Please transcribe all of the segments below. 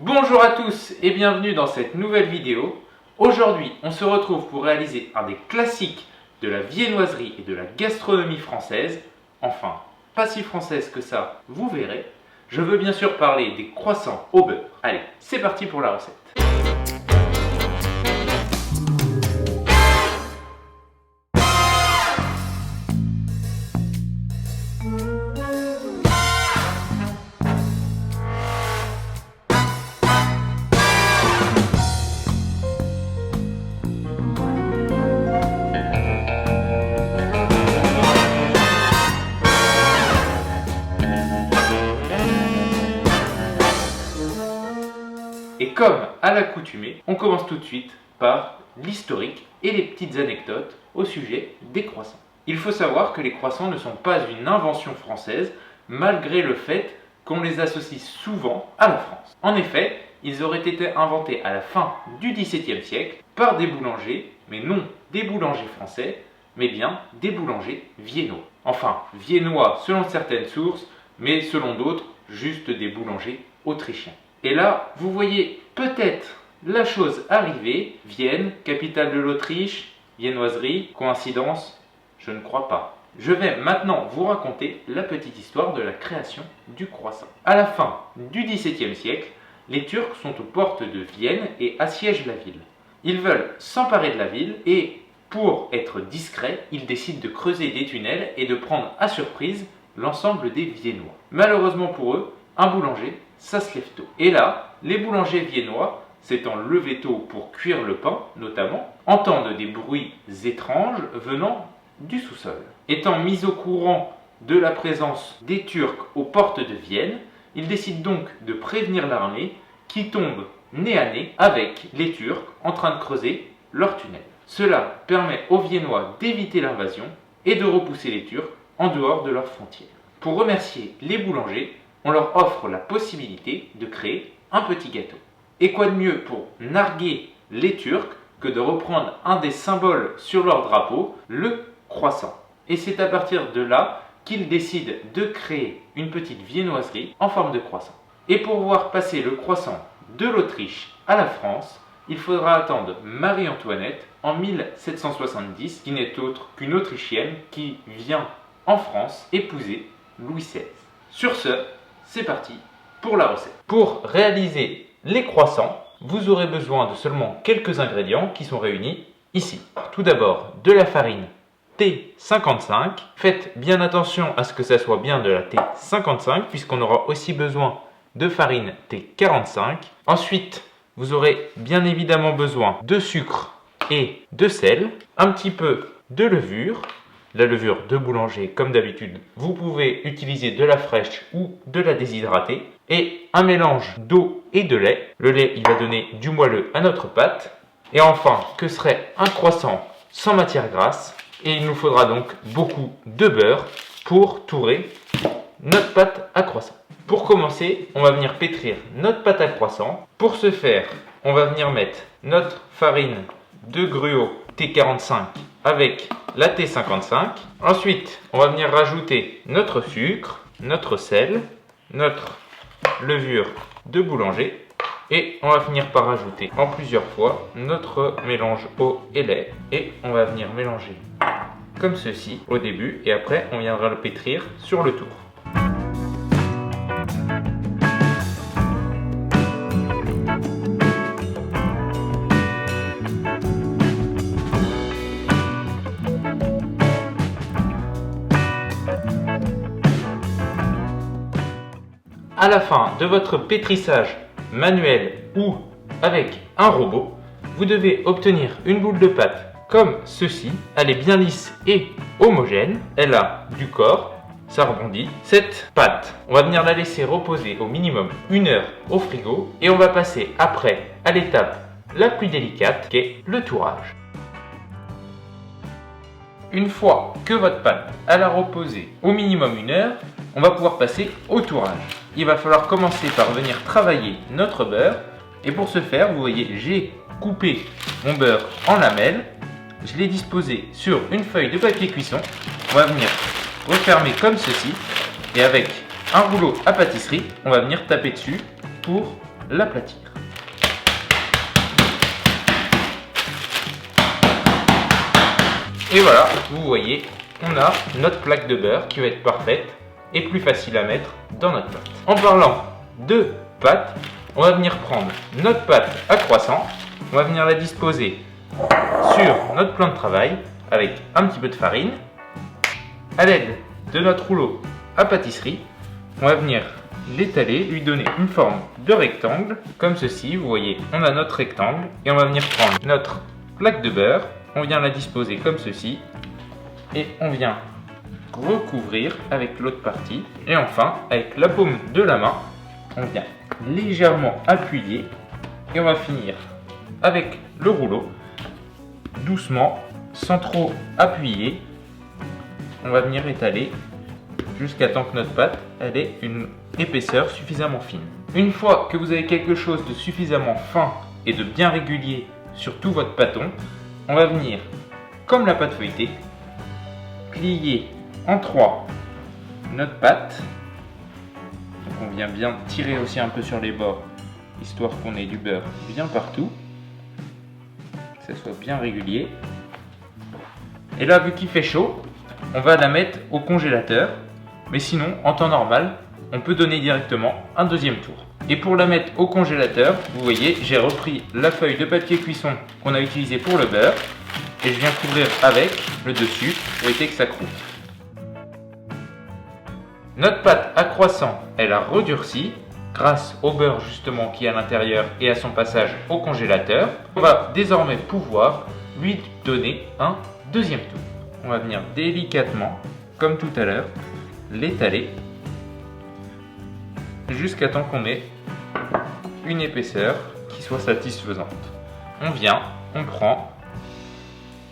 Bonjour à tous et bienvenue dans cette nouvelle vidéo. Aujourd'hui, on se retrouve pour réaliser un des classiques de la viennoiserie et de la gastronomie française. Enfin, pas si française que ça, vous verrez. Je veux bien sûr parler des croissants au beurre. Allez, c'est parti pour la recette. Et comme à l'accoutumée, on commence tout de suite par l'historique et les petites anecdotes au sujet des croissants. Il faut savoir que les croissants ne sont pas une invention française, malgré le fait qu'on les associe souvent à la France. En effet, ils auraient été inventés à la fin du XVIIe siècle par des boulangers, mais non des boulangers français, mais bien des boulangers viennois. Enfin, viennois selon certaines sources, mais selon d'autres, juste des boulangers autrichiens. Et là, vous voyez peut-être la chose arriver. Vienne, capitale de l'Autriche, viennoiserie, coïncidence? Je ne crois pas. Je vais maintenant vous raconter la petite histoire de la création du croissant. À la fin du XVIIe siècle, les Turcs sont aux portes de Vienne et assiègent la ville. Ils veulent s'emparer de la ville et, pour être discrets, ils décident de creuser des tunnels et de prendre à surprise l'ensemble des Viennois. Malheureusement pour eux, un boulanger, ça se lève tôt. Et là, les boulangers viennois, s'étant levés tôt pour cuire le pain notamment, entendent des bruits étranges venant du sous-sol. Étant mis au courant de la présence des Turcs aux portes de Vienne, ils décident donc de prévenir l'armée qui tombe nez à nez avec les Turcs en train de creuser leur tunnel. Cela permet aux Viennois d'éviter l'invasion et de repousser les Turcs en dehors de leurs frontières. Pour remercier les boulangers, on leur offre la possibilité de créer un petit gâteau. Et quoi de mieux pour narguer les Turcs que de reprendre un des symboles sur leur drapeau, le croissant. Et c'est à partir de là qu'ils décident de créer une petite viennoiserie en forme de croissant. Et pour voir passer le croissant de l'Autriche à la France, il faudra attendre Marie-Antoinette en 1770, qui n'est autre qu'une Autrichienne qui vient en France épouser Louis XVI. Sur ce, c'est parti pour la recette. Pour réaliser les croissants, vous aurez besoin de seulement quelques ingrédients qui sont réunis ici. Tout d'abord, de la farine T55. Faites bien attention à ce que ça soit bien de la T55 puisqu'on aura aussi besoin de farine T45. Ensuite, vous aurez bien évidemment besoin de sucre et de sel, un petit peu de levure. La levure de boulanger, comme d'habitude, vous pouvez utiliser de la fraîche ou de la déshydratée. Et un mélange d'eau et de lait. Le lait, il va donner du moelleux à notre pâte. Et enfin, que serait un croissant sans matière grasse? Et il nous faudra donc beaucoup de beurre pour tourer notre pâte à croissant. Pour commencer, on va venir pétrir notre pâte à croissant. Pour ce faire, on va venir mettre notre farine de gruau T45 avec la T55. Ensuite, on va venir rajouter notre sucre, notre sel, notre levure de boulanger et on va finir par rajouter en plusieurs fois notre mélange eau et lait et on va venir mélanger comme ceci au début et après on viendra le pétrir sur le tour. À la fin de votre pétrissage manuel ou avec un robot, vous devez obtenir une boule de pâte comme ceci. Elle est bien lisse et homogène. Elle a du corps, ça rebondit. Cette pâte, on va venir la laisser reposer au minimum 1 heure au frigo et on va passer après à l'étape la plus délicate qui est le tourage. Une fois que votre pâte elle a reposé au minimum 1 heure, on va pouvoir passer au tourage. Il va falloir commencer par venir travailler notre beurre. Et pour ce faire, vous voyez, j'ai coupé mon beurre en lamelles. Je l'ai disposé sur une feuille de papier cuisson. On va venir refermer comme ceci. Et avec un rouleau à pâtisserie, on va venir taper dessus pour l'aplatir. Et voilà, vous voyez, on a notre plaque de beurre qui va être parfaite et plus facile à mettre dans notre pâte. En parlant de pâte, on va venir prendre notre pâte à croissant, on va venir la disposer sur notre plan de travail avec un petit peu de farine. À l'aide de notre rouleau à pâtisserie, on va venir l'étaler, lui donner une forme de rectangle, comme ceci. Vous voyez, on a notre rectangle et on va venir prendre notre plaque de beurre, on vient la disposer comme ceci et on vient recouvrir avec l'autre partie. Et enfin, avec la paume de la main, on vient légèrement appuyer et on va finir avec le rouleau, doucement, sans trop appuyer. On va venir étaler jusqu'à temps que notre pâte elle ait une épaisseur suffisamment fine. Une fois que vous avez quelque chose de suffisamment fin et de bien régulier sur tout votre pâton, on va venir, comme la pâte feuilletée, plier en trois notre pâte. Donc on vient bien tirer aussi un peu sur les bords, histoire qu'on ait du beurre bien partout, que ça soit bien régulier. Et là, vu qu'il fait chaud, on va la mettre au congélateur. Mais sinon, en temps normal, on peut donner directement un deuxième tour. Et pour la mettre au congélateur, vous voyez, j'ai repris la feuille de papier cuisson qu'on a utilisée pour le beurre et je viens couvrir avec le dessus pour éviter que ça croûte. Notre pâte à croissant, elle a redurci grâce au beurre justement qui est à l'intérieur et à son passage au congélateur. On va désormais pouvoir lui donner un deuxième tour. On va venir délicatement, comme tout à l'heure, l'étaler jusqu'à temps qu'on ait une épaisseur qui soit satisfaisante. On vient, on prend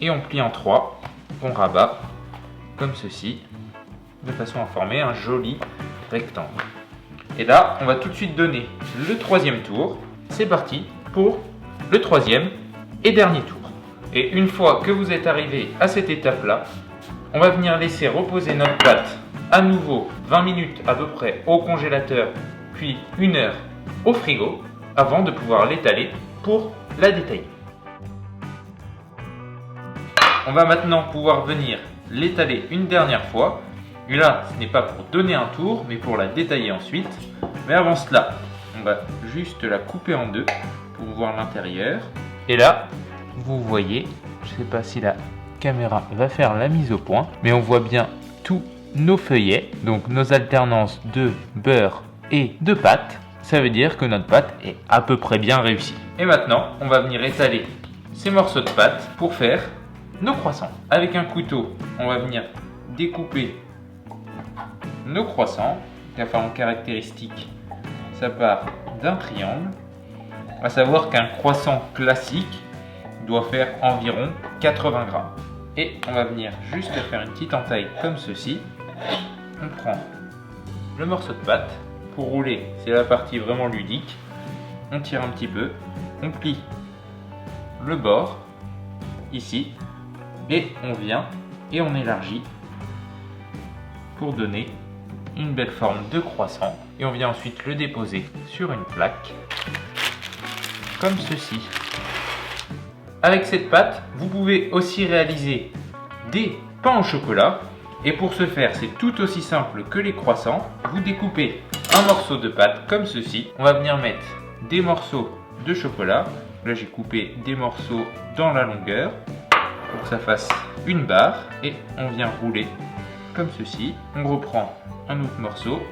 et on plie en trois, on rabat comme ceci, de façon à former un joli rectangle. Et là, on va tout de suite donner le troisième tour. C'est parti pour le troisième et dernier tour. Et une fois que vous êtes arrivé à cette étape-là, on va venir laisser reposer notre pâte à nouveau 20 minutes à peu près au congélateur, puis 1 heure au frigo, avant de pouvoir l'étaler pour la détailler. On va maintenant pouvoir venir l'étaler une dernière fois. Et là, ce n'est pas pour donner un tour, mais pour la détailler ensuite. Mais avant cela, on va juste la couper en deux pour voir l'intérieur. Et là, vous voyez, je ne sais pas si la caméra va faire la mise au point, mais on voit bien tous nos feuillets, donc nos alternances de beurre et de pâte. Ça veut dire que notre pâte est à peu près bien réussie. Et maintenant, on va venir étaler ces morceaux de pâte pour faire nos croissants. Avec un couteau, on va venir découper nos croissants. La forme caractéristique, ça part d'un triangle. À savoir qu'un croissant classique doit faire environ 80 grammes. Et on va venir juste faire une petite entaille comme ceci. On prend le morceau de pâte. Pour rouler, c'est la partie vraiment ludique. On tire un petit peu, on plie le bord ici et on vient et on élargit pour donner une belle forme de croissant. Et on vient ensuite le déposer sur une plaque comme ceci. Avec cette pâte, vous pouvez aussi réaliser des pains au chocolat. Et pour ce faire, c'est tout aussi simple que les croissants. Vous découpez un morceau de pâte comme ceci. On va venir mettre des morceaux de chocolat. Là, j'ai coupé des morceaux dans la longueur pour que ça fasse une barre. Et on vient rouler comme ceci. On reprend un autre morceau.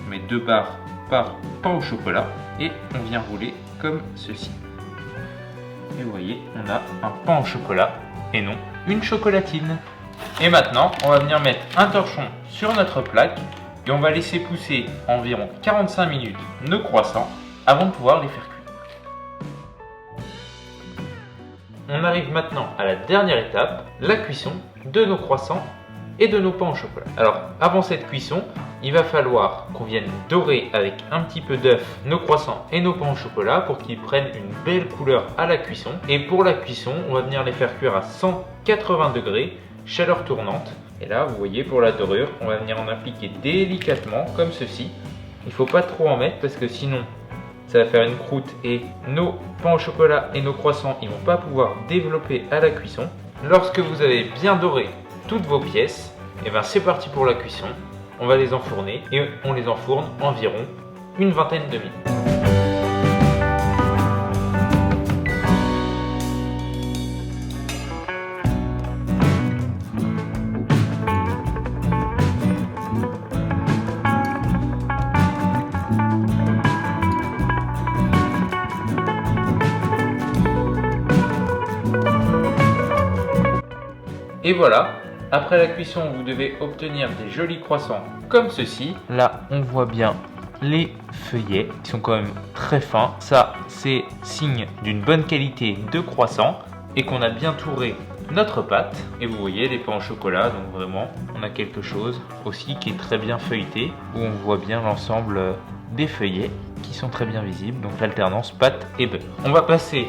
On met 2 barres par pain au chocolat. Et on vient rouler comme ceci. Et vous voyez, on a un pain au chocolat et non une chocolatine. Et maintenant, on va venir mettre un torchon sur notre plaque et on va laisser pousser environ 45 minutes nos croissants avant de pouvoir les faire cuire. On arrive maintenant à la dernière étape, la cuisson de nos croissants et de nos pains au chocolat. Alors, avant cette cuisson, il va falloir qu'on vienne dorer avec un petit peu d'œuf nos croissants et nos pains au chocolat pour qu'ils prennent une belle couleur à la cuisson. Et pour la cuisson, on va venir les faire cuire à 180 degrés, chaleur tournante. Et là, vous voyez, pour la dorure, on va venir en appliquer délicatement comme ceci. Il ne faut pas trop en mettre parce que sinon, ça va faire une croûte et nos pains au chocolat et nos croissants, ils vont pas pouvoir développer à la cuisson. Lorsque vous avez bien doré toutes vos pièces, et ben c'est parti pour la cuisson. On va les enfourner et on les enfourne environ une vingtaine de minutes. Et voilà, après la cuisson, vous devez obtenir des jolis croissants comme ceci. Là, on voit bien les feuillets qui sont quand même très fins. Ça, c'est signe d'une bonne qualité de croissant et qu'on a bien touré notre pâte. Et vous voyez les pains au chocolat, donc vraiment, on a quelque chose aussi qui est très bien feuilleté, où on voit bien l'ensemble des feuillets qui sont très bien visibles, donc l'alternance pâte et beurre. On va passer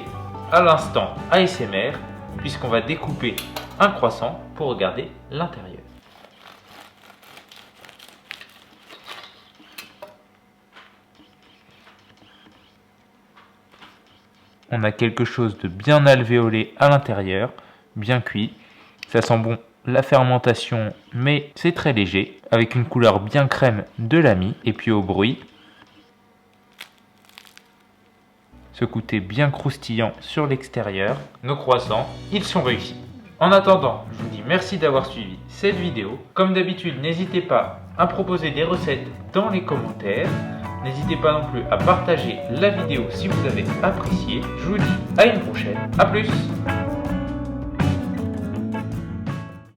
à l'instant ASMR, puisqu'on va découper un croissant pour regarder l'intérieur. On a quelque chose de bien alvéolé à l'intérieur, bien cuit. Ça sent bon la fermentation, mais c'est très léger, avec une couleur bien crème de la mie. Et puis au bruit, ce côté bien croustillant sur l'extérieur. Nos croissants, ils sont réussis. En attendant, je vous dis merci d'avoir suivi cette vidéo. Comme d'habitude, n'hésitez pas à proposer des recettes dans les commentaires. N'hésitez pas non plus à partager la vidéo si vous avez apprécié. Je vous dis à une prochaine. A plus!